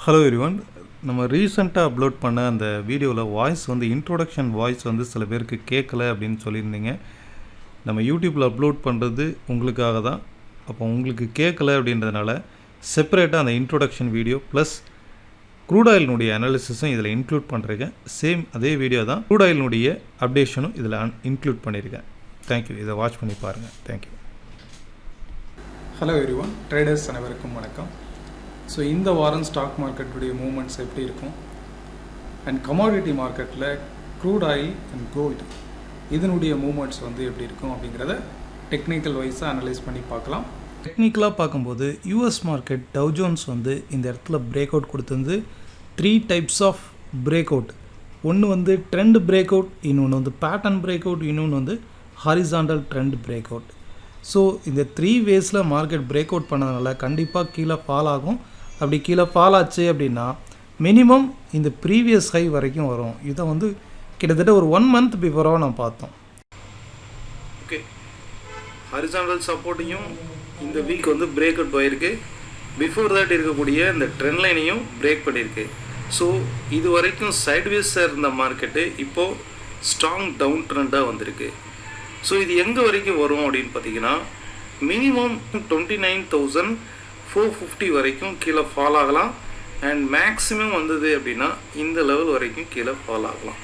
Hello everyone. நம்ம ரீசெண்டாக upload பண்ண அந்த வீடியோவில் வாய்ஸ் வந்து இன்ட்ரோடக்ஷன் வாய்ஸ் வந்து சில பேருக்கு கேட்கல அப்படின்னு சொல்லியிருந்தீங்க. நம்ம யூடியூப்பில் அப்லோட் பண்ணுறது உங்களுக்காக தான். அப்போ உங்களுக்கு கேட்கல அப்படின்றதுனால செப்பரேட்டாக அந்த இன்ட்ரோடக்ஷன் வீடியோ ப்ளஸ் க்ரூட் ஆயிலினுடைய அனாலிசிஸும் இதில் இன்க்ளூட் பண்ணுறேன். சேம் அதே வீடியோ தான் க்ரூட் ஆயிலினுடைய அப்டேஷனும் இதில் இன்க்ளூட் பண்ணியிருக்கேன். தேங்க்யூ. இதை வாட்ச் பண்ணி பாருங்கள். தேங்க்யூ. ஹலோ எவ்ரிவன், ட்ரேடர்ஸ் அனைவருக்கும் வணக்கம். ஸோ இந்த வாரம் ஸ்டாக் மார்க்கெட்டுடைய மூவ்மெண்ட்ஸ் எப்படி இருக்கும் அண்ட் கமாடிட்டி மார்க்கெட்டில் க்ரூட் ஆயில் அண்ட் கோல்டு இதனுடைய மூவ்மெண்ட்ஸ் வந்து எப்படி இருக்கும் அப்படிங்கிறத டெக்னிக்கல் வைஸாக அனலைஸ் பண்ணி பார்க்கலாம். டெக்னிக்கலாக பார்க்கும்போது யூஎஸ் மார்க்கெட் டவ் ஜோன்ஸ் வந்து இந்த இடத்துல பிரேக் அவுட் கொடுத்துருந்து 3 டைப்ஸ் ஆஃப் பிரேக் அவுட். ஒன்று வந்து ட்ரெண்ட் பிரேக் அவுட், இன்னொன்று வந்து பேட்டர்ன் பிரேக் அவுட், இன்னொன்று வந்து horizontal trend break out. So இந்த 3 வேஸில் மார்க்கெட் பிரேக் அவுட் பண்ணதுனால கண்டிப்பாக கீழே ஃபால் ஆகும். அப்படி கீழே ஃபால் ஆச்சு அப்படின்னா மினிமம் இந்த ப்ரீவியஸ் ஹை வரைக்கும் வரும். இதை வந்து கிட்டத்தட்ட ஒரு 1 மந்த் பிஃபோராக நம்ம பார்த்தோம். ஓகே, ஹாரிசாண்டல் சப்போர்ட்டையும் இந்த வீக் வந்து பிரேக் அவுட் போயிருக்கு. பிஃபோர் தட் இருக்கக்கூடிய இந்த ட்ரெண்ட் லைனையும் பிரேக் பண்ணியிருக்கு. ஸோ இது வரைக்கும் சைட்வேஸாக இருந்த மார்க்கெட்டு இப்போது ஸ்ட்ராங் டவுன் ட்ரெண்டாக வந்திருக்கு. ஸோ இது எங்கே வரைக்கும் வரும் அப்படின்னு பார்த்தீங்கன்னா மினிமம் 29,450 வரைக்கும் கீழே ஃபால் ஆகலாம். அண்ட் மேக்ஸிமம் வந்தது அப்படின்னா இந்த லெவல் வரைக்கும் கீழே ஃபால் ஆகலாம்.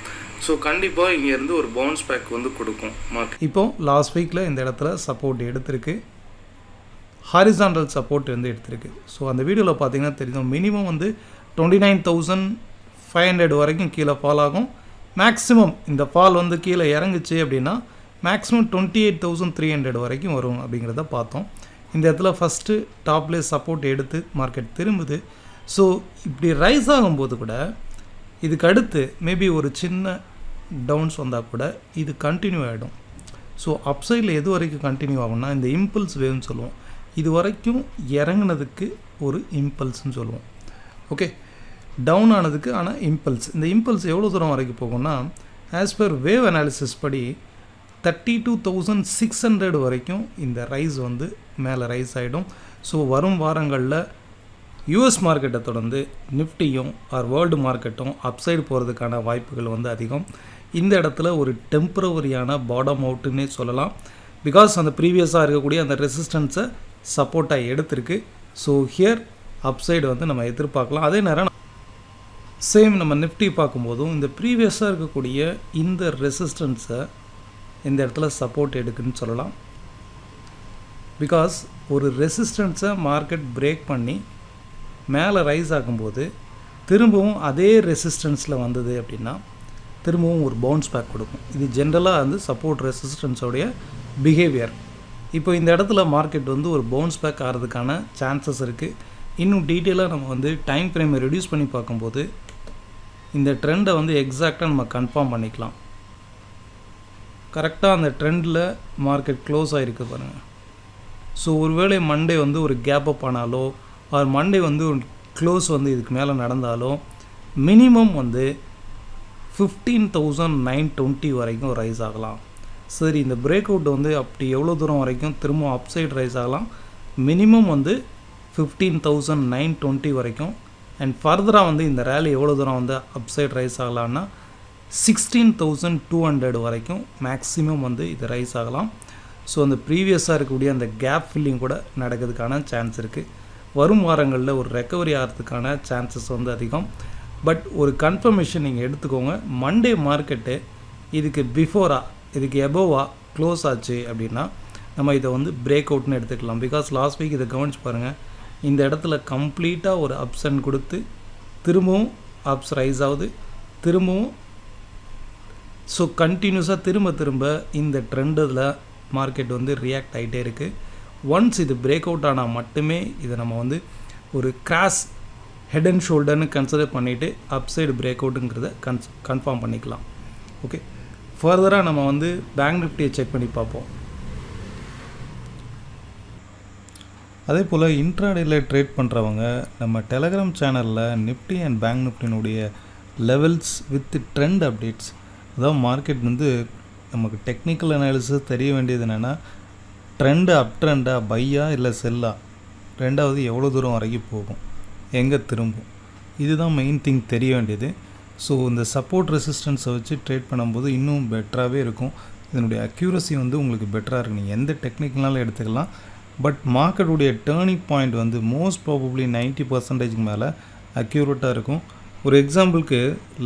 ஸோ கண்டிப்பாக இங்கேருந்து ஒரு பவுன்ஸ் பேக் வந்து கொடுக்கும் மார்க்கெட். இப்போ லாஸ்ட் வீக்கில் இந்த இடத்துல சப்போர்ட் எடுத்திருக்கு, ஹாரிசாண்டல் சப்போர்ட் வந்து எடுத்திருக்கு. ஸோ அந்த வீடியோவில் பார்த்தீங்கன்னா தெரியும் மினிமம் வந்து 29,500 வரைக்கும் கீழே ஃபால் ஆகும். மேக்ஸிமம் இந்த ஃபால் வந்து கீழே இறங்குச்சு அப்படின்னா மேக்ஸிமம் 28,300 வரைக்கும் வரும் அப்படிங்கிறத பார்த்தோம். இந்த இடத்துல ஃபஸ்ட்டு டாப்லேயே சப்போர்ட் எடுத்து மார்க்கெட் திரும்புது. ஸோ இப்படி ரைஸ் ஆகும்போது கூட இதுக்கு அடுத்து மேபி ஒரு சின்ன டவுன்ஸ் வந்தால் கூட இது கண்டினியூ ஆகிடும். ஸோ அப்சைடில் எது வரைக்கும் கண்டினியூ ஆகும்னா இந்த இம்பல்ஸ் வேவ்னு சொல்லுவோம். இது வரைக்கும் இறங்குனதுக்கு ஒரு இம்பல்ஸ்ன்னு சொல்லுவோம். ஓகே, டவுன் ஆனதுக்கு ஆனால் இம்பல்ஸ். இந்த இம்பல்ஸ் எவ்வளோ தூரம் வரைக்கும் போகும்னா ஆஸ் பர் வேவ் அனாலிசிஸ் படி 32,600 வரைக்கும் இந்த ரைஸ் வந்து மேலே ரைஸ் ஆகிடும். ஸோ வரும் வாரங்களில் யூஎஸ் மார்க்கெட்டை தொடர்ந்து நிஃப்டியும் ஆர் வேர்ல்டு மார்க்கெட்டும் அப்சைடு போகிறதுக்கான வாய்ப்புகள் வந்து அதிகம். இந்த இடத்துல ஒரு டெம்பரவரியான பாட்டம் அவுட்டுன்னே சொல்லலாம். பிகாஸ் அந்த ப்ரீவியஸாக இருக்கக்கூடிய அந்த ரெசிஸ்டன்ஸை சப்போர்ட்டாக எடுத்திருக்கு. ஸோ ஹியர் அப்சைடு வந்து நம்ம எதிர்பார்க்கலாம். அதே நேரம் சேம் நம்ம நிஃப்டி பார்க்கும்போதும் இந்த ப்ரீவியஸாக இருக்கக்கூடிய இந்த ரெசிஸ்டன்ஸை இந்த இடத்துல சப்போர்ட் எடுக்குன்னு சொல்லலாம். பிகாஸ் ஒரு ரெசிஸ்டன்ஸை மார்க்கெட் பிரேக் பண்ணி மேலே ரைஸ் ஆகும்போது திரும்பவும் அதே ரெசிஸ்டன்ஸில் வந்தது அப்படின்னா திரும்பவும் ஒரு பவுன்ஸ் பேக் கொடுக்கும். இது ஜென்ரலாக வந்து சப்போர்ட் ரெசிஸ்டன்ஸோடைய பிஹேவியர். இப்போ இந்த இடத்துல மார்க்கெட் வந்து ஒரு பவுன்ஸ் பேக் ஆகிறதுக்கான சான்சஸ் இருக்குது. இன்னும் டீட்டெயிலாக நம்ம வந்து டைம் ஃப்ரேமை ரெடியூஸ் பண்ணி பார்க்கும்போது இந்த ட்ரெண்டை வந்து எக்ஸாக்டாக நம்ம கன்ஃபார்ம் பண்ணிக்கலாம். கரெக்டாக அந்த ட்ரெண்டில் மார்க்கெட் க்ளோஸ் ஆகிருக்கு பாருங்கள். ஸோ ஒருவேளை மண்டே வந்து ஒரு கேப் அப் ஆனாலோ ஆர் மண்டே வந்து ஒரு க்ளோஸ் வந்து இதுக்கு மேலே நடந்தாலோ மினிமம் வந்து 15,920 வரைக்கும் ரைஸ் ஆகலாம். சரி, இந்த பிரேக் அவுட் வந்து அப்படி எவ்வளோ தூரம் வரைக்கும் திரும்ப அப்சைட் ரைஸ் ஆகலாம்? மினிமம் வந்து 15,920 வரைக்கும். அண்ட் ஃபர்தராக வந்து இந்த ரேலி எவ்வளோ தூரம் வந்து அப்சைட் ரைஸ் ஆகலான்னா 16,200 வரைக்கும் மேக்ஸிமம் வந்து இது ரைஸ் ஆகலாம். ஸோ அந்த ப்ரீவியஸாக இருக்கக்கூடிய அந்த கேப் ஃபில்லிங் கூட நடக்கிறதுக்கான சான்ஸ் இருக்குது. வரும் வாரங்களில் ஒரு ரெக்கவரி ஆகிறதுக்கான சான்சஸ் வந்து அதிகம். பட் ஒரு கன்ஃபர்மேஷன் நீங்கள் எடுத்துக்கோங்க, மண்டே மார்க்கெட்டு இதுக்கு பிஃபோராக இதுக்கு எபோவாக க்ளோஸ் ஆச்சு அப்படின்னா நம்ம இதை வந்து பிரேக் அவுட்னு எடுத்துக்கலாம். பிகாஸ் லாஸ்ட் வீக் இதை கவனிச்சு பாருங்கள், இந்த இடத்துல கம்ப்ளீட்டாக ஒரு அப்சன் கொடுத்து திரும்பவும் அப்ஸ் ரைஸ் ஆகுது, திரும்பவும். ஸோ கண்டினியூஸாக திரும்ப இந்த ட்ரெண்டில் மார்க்கெட் வந்து ரியாக்ட் ஆகிட்டே இருக்குது. ஒன்ஸ் இது பிரேக் அவுட் ஆனால் மட்டுமே இதை நம்ம வந்து ஒரு கிராஸ் ஹெட் அண்ட் ஷோல்டர்னு கன்சிடர் பண்ணிவிட்டு அப்சைடு பிரேக் அவுட்டுங்கிறத கன்ஃபார்ம் பண்ணிக்கலாம். ஓகே, ஃபர்தராக நம்ம வந்து பேங்க் நிஃப்டியை செக் பண்ணி பார்ப்போம். அதே போல் இன்ட்ராடேயில் ட்ரேட் பண்ணுறவங்க நம்ம டெலகிராம் சேனலில் நிஃப்டி அண்ட் பேங்க் நிஃப்டினுடைய லெவல்ஸ் வித் ட்ரெண்ட் அப்டேட்ஸ், அதாவது மார்க்கெட் வந்து நமக்கு டெக்னிக்கல் அனாலிசிஸ் தெரிய வேண்டியது என்னென்னா ட்ரெண்டு அப் ட்ரெண்டாக பையா இல்லை செல்லா, ரெண்டாவது எவ்வளோ தூரம் வரைக்கும் போகும், எங்கே திரும்பும். இதுதான் மெயின் திங் தெரிய வேண்டியது. ஸோ இந்த சப்போர்ட் ரெசிஸ்டன்ஸை வச்சு ட்ரேட் பண்ணும்போது இன்னும் பெட்டராகவே இருக்கும். இதனுடைய அக்யூரசி வந்து உங்களுக்கு பெட்டராக இருக்கும். நீங்கள் எந்த டெக்னிக்னாலும் எடுத்துக்கலாம். பட் மார்க்கெட்டுடைய டேர்னிங் பாயிண்ட் வந்து மோஸ்ட் ப்ராபப்ளி 90% மேலே அக்யூரேட்டாக இருக்கும். ஒரு எக்ஸாம்பிளுக்கு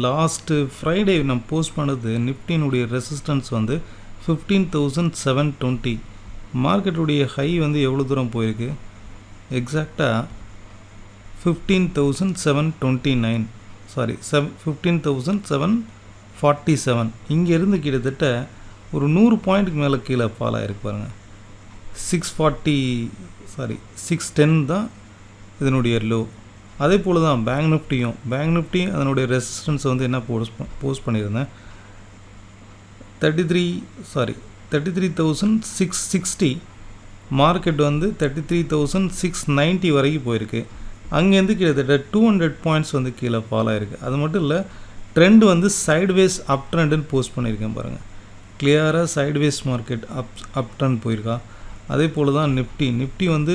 லாஸ்ட்டு ஃப்ரைடே நம்ம போஸ்ட் பண்ணது நிஃப்டினுடைய ரெசிஸ்டன்ஸ் வந்து 15,720. மார்க்கெட்டுடைய ஹை வந்து எவ்வளோ தூரம் போயிருக்கு? எக்ஸாக்டாக 15,729 15,747. இங்கேருந்து கிட்டத்தட்ட ஒரு 100 பாயிண்ட்டுக்கு மேலே கீழே ஃபால் ஆகிருக்கு பாருங்கள். 610 தான் இதனுடைய லோ. அதே போல் தான் பேங்க் நிஃப்டி அதனுடைய ரெசிஸ்டன்ஸ் வந்து என்ன போஸ்ட் பண்ணியிருந்தேன் 33,660. மார்க்கெட் வந்து 33,690 வரைக்கும் போயிருக்கு. அங்கேருந்து கிட்டத்தட்ட 200 பாயிண்ட்ஸ் வந்து கீழே ஃபால் ஆகிருக்கு. அது மட்டும் இல்லை, ட்ரெண்ட் வந்து சைட்வேஸ் அப் ட்ரெண்டுன்னு போஸ்ட் பண்ணியிருக்கேன் பாருங்கள். கிளியராக சைட்வேஸ் மார்க்கெட் அப் ட்ரெண்ட் போயிருக்கா. அதே போல் தான் நிஃப்டி வந்து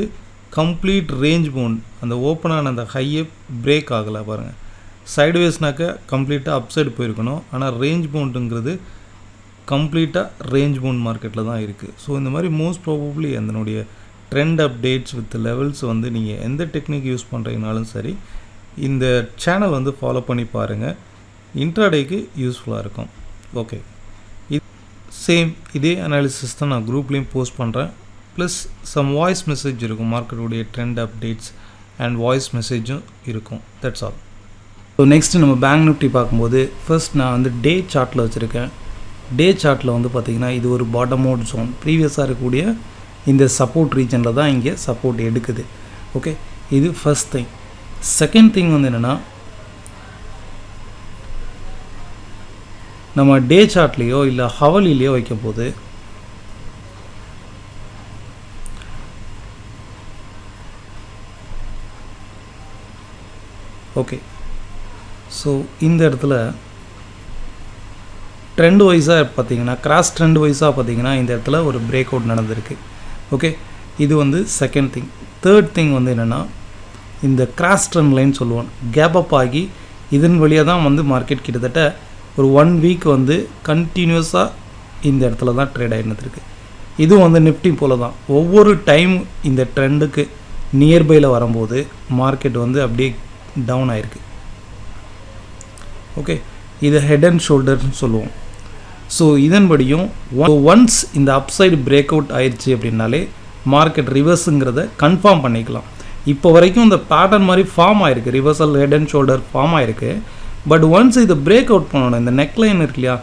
கம்ப்ளீட் ரேஞ்ச் பவுண்ட், அந்த ஓப்பனான அந்த ஹையை பிரேக் ஆகலை பாருங்கள். சைட்வேஸ்னாக்க கம்ப்ளீட்டாக அப் சைடு போயிருக்கணும். ஆனால் ரேஞ்ச் பவுண்டுங்கிறது கம்ப்ளீட்டாக ரேஞ்ச் பவுண்ட் மார்க்கெட்டில் தான் இருக்குது. ஸோ இந்த மாதிரி மோஸ்ட் ப்ராபப்ளி அதனுடைய ட்ரெண்ட் அப்டேட்ஸ் வித் லெவல்ஸ் வந்து நீங்கள் எந்த டெக்னிக் யூஸ் பண்ணுறீங்கனாலும் சரி, இந்த சேனல் வந்து ஃபாலோ பண்ணி பாருங்கள். இன்ட்ராடேக்கு யூஸ்ஃபுல்லாக இருக்கும். ஓகே, இதே அனாலிசிஸ் தான் நான் குரூப்லேயும் போஸ்ட் பண்ணுறேன். ப்ளஸ் சம் வாய்ஸ் மெசேஜ் இருக்கும், மார்க்கெட்டுடைய ட்ரெண்ட் அப்டேட்ஸ் அண்ட் வாய்ஸ் மெசேஜும் இருக்கும். That's all. ஸோ நெக்ஸ்ட்டு நம்ம பேங்க் நிஃப்டி பார்க்கும்போது ஃபர்ஸ்ட் நான் வந்து டே சார்ட்டில் வச்சுருக்கேன். டே சார்ட்டில் வந்து பார்த்திங்கன்னா இது ஒரு பாட்டம் அவுட் ஜோன். ப்ரீவியஸாக இருக்கக்கூடிய இந்த சப்போர்ட் ரீஜனில் தான் இங்கே சப்போர்ட் எடுக்குது. ஓகே, இது ஃபர்ஸ்ட் திங். செகண்ட் திங் வந்து என்னென்னா, நம்ம டே சார்ட்லேயோ இல்லை ஹவலிலேயோ வைக்கும் போது ஓகே, ஸோ இந்த இடத்துல ட்ரெண்ட் வைஸாக பார்த்தீங்கன்னா, கிராஸ் ட்ரெண்ட் வைஸாக பார்த்தீங்கன்னா இந்த இடத்துல ஒரு பிரேக் அவுட் நடந்திருக்கு. ஓகே, இது வந்து செகண்ட் திங். தேர்ட் திங் வந்து என்னென்னா, இந்த கிராஸ் ட்ரெண்ட் லைன் சொல்லுவோம், கேப் அப் ஆகி இதன் வழியாக தான் வந்து மார்க்கெட் கிட்டத்தட்ட ஒரு 1 வீக் வந்து கண்டினியூஸாக இந்த இடத்துல தான் ட்ரேட் ஆகிருந்துருக்கு. இதுவும் வந்து நிஃப்டி போல தான். ஒவ்வொரு டைம் இந்த ட்ரெண்டுக்கு நியர்பையில் வரும்போது மார்க்கெட் வந்து அப்படியே டவுன் ஆகிருக்கு. ஓகே, இது ஹெட் அண்ட் ஷோல்டர்னு சொல்லுவோம். ஸோ இதன்படியும் ஒன்ஸ் இந்த அப்சைடு பிரேக் அவுட் ஆயிடுச்சு அப்படின்னாலே மார்க்கெட் ரிவர்ஸுங்கிறத கன்ஃபார்ம் பண்ணிக்கலாம். இப்போ வரைக்கும் இந்த பேட்டர்ன் மாதிரி ஃபார்ம் ஆகிருக்கு, reversal head and shoulder form ஆகிருக்கு. பட் ஒன்ஸ் இதை பிரேக் அவுட் பண்ணணும், இந்த நெக்லைன் இருக்கு இல்லையா,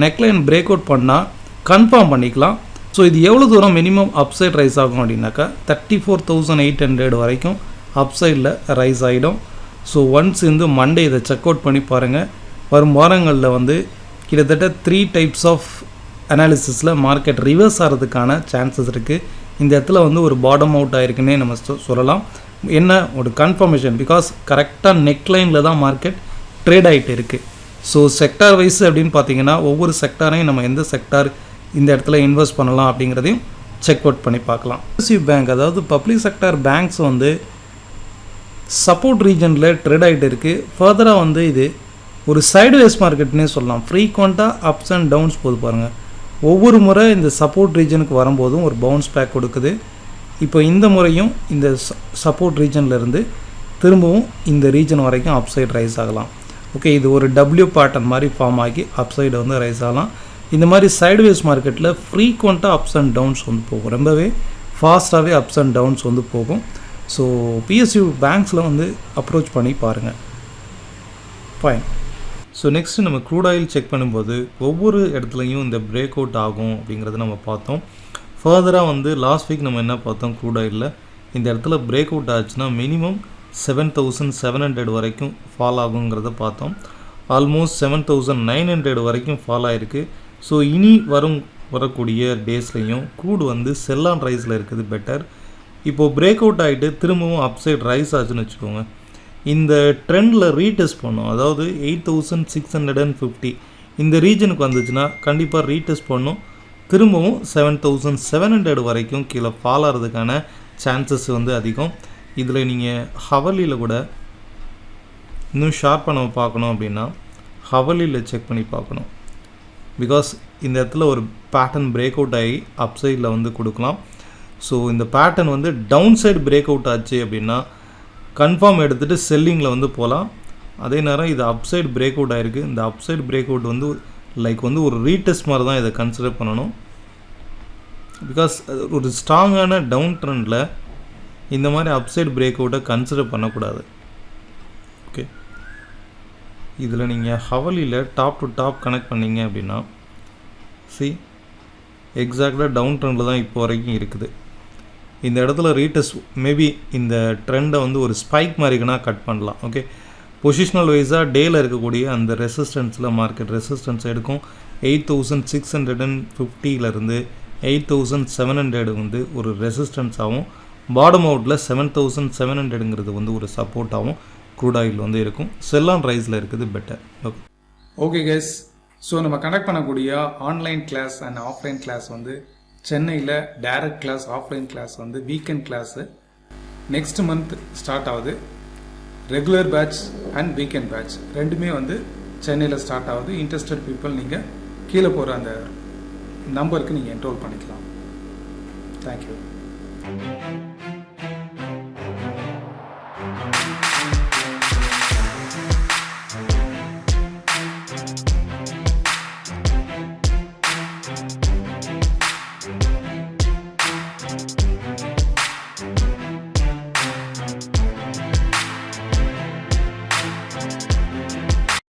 நெக்லைன் பிரேக் அவுட் பண்ணால் கன்ஃபார்ம் பண்ணிக்கலாம். ஸோ இது எவ்வளோ தூரம் மினிமம் அப்சைட் ரைஸ் ஆகும் அப்படின்னாக்கா 34,800 வரைக்கும் அப்சைடில் ரைஸ் ஆகிடும். ஸோ ஒன்ஸ் இந்த மண்டே இதை செக் அவுட் பண்ணி பாருங்கள். வரும் வாரங்களில் வந்து கிட்டத்தட்ட 3 டைப்ஸ் ஆஃப் அனாலிசிஸில் மார்க்கெட் ரிவர்ஸ் ஆகிறதுக்கான சான்சஸ் இருக்குது. இந்த இடத்துல வந்து ஒரு பாட்டம் அவுட் ஆகிருக்குன்னே நம்ம சொல்லலாம். என்ன ஒரு கன்ஃபர்மேஷன், பிகாஸ் கரெக்டாக நெக்லைனில் தான் மார்க்கெட் ட்ரேட் ஆகிட்டு இருக்குது. ஸோ செக்டார் வைஸ் அப்படின்னு பார்த்தீங்கன்னா ஒவ்வொரு செக்டாரையும் நம்ம எந்த செக்டார் இந்த இடத்துல இன்வெஸ்ட் பண்ணலாம் அப்படிங்கிறதையும் செக் அவுட் பண்ணி பார்க்கலாம். பேங்க், அதாவது பப்ளிக் செக்டார் பேங்க்ஸ் வந்து சப்போர்ட் ரீஜனில் ட்ரேட் ஆகிட்டு இருக்குது. ஃபர்தராக வந்து இது ஒரு சைடுவேஸ் மார்க்கெட்னே சொல்லலாம். ஃப்ரீக்வெண்ட்டாக அப்ஸ் அண்ட் டவுன்ஸ் போது பாருங்கள். ஒவ்வொரு முறை இந்த சப்போர்ட் ரீஜனுக்கு வரும்போதும் ஒரு பவுன்ஸ் பேக் கொடுக்குது. இப்போ இந்த முறையும் இந்த சப்போர்ட் ரீஜன்லேருந்து திரும்பவும் இந்த ரீஜன் வரைக்கும் அப்சைட் ரைஸ் ஆகலாம். ஓகே, இது ஒரு டபிள்யூ பேட்டர்ன் மாதிரி ஃபார்ம் ஆகி அப்சைடு வந்து ரைஸ் ஆகலாம். இந்த மாதிரி சைடுவேஸ் மார்க்கெட்டில் ஃப்ரீக்வெண்ட்டாக அப்ஸ் அண்ட் டவுன்ஸ் வந்து போகும், ரொம்பவே ஃபாஸ்ட்டாகவே அப்ஸ் அண்ட் டவுன்ஸ் வந்து போகும். ஸோ பிஎஸ்யூ பேங்க்ஸில் வந்து அப்ரோச் பண்ணி பாருங்கள். ஃபைன். ஸோ நெக்ஸ்ட்டு நம்ம க்ரூட் ஆயில் செக் பண்ணும்போது ஒவ்வொரு இடத்துலையும் இந்த பிரேக் அவுட் ஆகும் அப்படிங்கிறத நம்ம பார்த்தோம். ஃபர்தராக வந்து லாஸ்ட் வீக் நம்ம என்ன பார்த்தோம், க்ரூட் ஆயிலில் இந்த இடத்துல பிரேக் அவுட் ஆச்சுன்னா மினிமம் 7,700 வரைக்கும் ஃபால் ஆகுங்கிறத பார்த்தோம். ஆல்மோஸ்ட் 7,900 வரைக்கும் ஃபால் ஆகிருக்கு. ஸோ இனி வரக்கூடிய டேஸ்லையும் க்ரூட் வந்து செல் ஆன் ரைஸில் இருக்குது பெட்டர். இப்போது பிரேக் அவுட் ஆகிட்டு திரும்பவும் அப்சைட் ரைஸ் ஆச்சுன்னு வச்சுக்கோங்க, இந்த ட்ரெண்டில் ரீடெஸ்ட் பண்ணும். அதாவது 8,650 இந்த ரீஜனுக்கு வந்துச்சுன்னா கண்டிப்பாக ரீடெஸ்ட் பண்ணும். திரும்பவும் 7,700 வரைக்கும் கீழே ஃபால் ஆகிறதுக்கான சான்சஸ் வந்து அதிகம். இதில் நீங்கள் ஹவர்லியில் கூட இன்னும் ஷார்ப்பாக நம்ம பார்க்கணும் அப்படின்னா ஹவலியில் செக் பண்ணி பார்க்கணும். பிகாஸ் இந்த இடத்துல ஒரு பேட்டர்ன் பிரேக் அவுட் ஆகி அப் சைடில் வந்து கொடுக்கலாம். ஸோ இந்த பேட்டர்ன் வந்து டவுன் சைடு பிரேக் அவுட் ஆச்சு அப்படின்னா கன்ஃபார்ம் எடுத்துகிட்டு செல்லிங்கில் வந்து போகலாம். அதே நேரம் இது அப் சைடு பிரேக் அவுட் ஆகிருக்கு. இந்த அப் சைடு பிரேக் அவுட் வந்து லைக் வந்து ஒரு ரீடெஸ்ட் மாதிரி தான் இதை கன்சிடர் பண்ணணும். பிகாஸ் ஒரு ஸ்ட்ராங்கான டவுன் ட்ரெண்டில் இந்த மாதிரி அப் சைடு பிரேக் அவுட்டை கன்சிடர் பண்ணக்கூடாது. ஓகே, இதில் நீங்கள் ஹவலியில் டாப் டு டாப் கனெக்ட் பண்ணிங்க அப்படின்னா எக்ஸாக்டாக டவுன் ட்ரெண்டில் தான் இப்போ வரைக்கும் இருக்குது. இந்த இடத்துல ரீடெஸ்ட் மேபி இந்த ட்ரெண்டை வந்து ஒரு ஸ்பைக் மாதிரிக்குன்னா கட் பண்ணலாம். ஓகே, பொசிஷனல் வைஸாக டேயில் இருக்கக்கூடிய அந்த ரெசிஸ்டன்ஸில் மார்க்கெட் ரெசிஸ்டன்ஸ் எடுக்கும். 8650 8700 வந்து ஒரு ரெசிஸ்டன்ஸாகவும் பாட்டம் அவுட்டில் 7700 வந்து ஒரு சப்போர்ட்டாகவும் க்ரூட் ஆயில் வந்து இருக்கும். செல் ஆன் ரைஸில் இருக்குது better. Okay okay guys, so நம்ம கண்டக்ட் பண்ணக்கூடிய online class and offline class வந்து சென்னையில் டைரக்ட் கிளாஸ், ஆஃப்லைன் கிளாஸ் வந்து weekend class next month start ஆகுது. Regular batch and weekend batch ரெண்டுமே வந்து சென்னையில் ஸ்டார்ட் ஆகுது. இன்ட்ரெஸ்டட் பீப்புள் நீங்கள் கீழே போகிற அந்த நம்பருக்கு நீங்கள் என்ரோல் பண்ணிக்கலாம். தேங்க்யூ.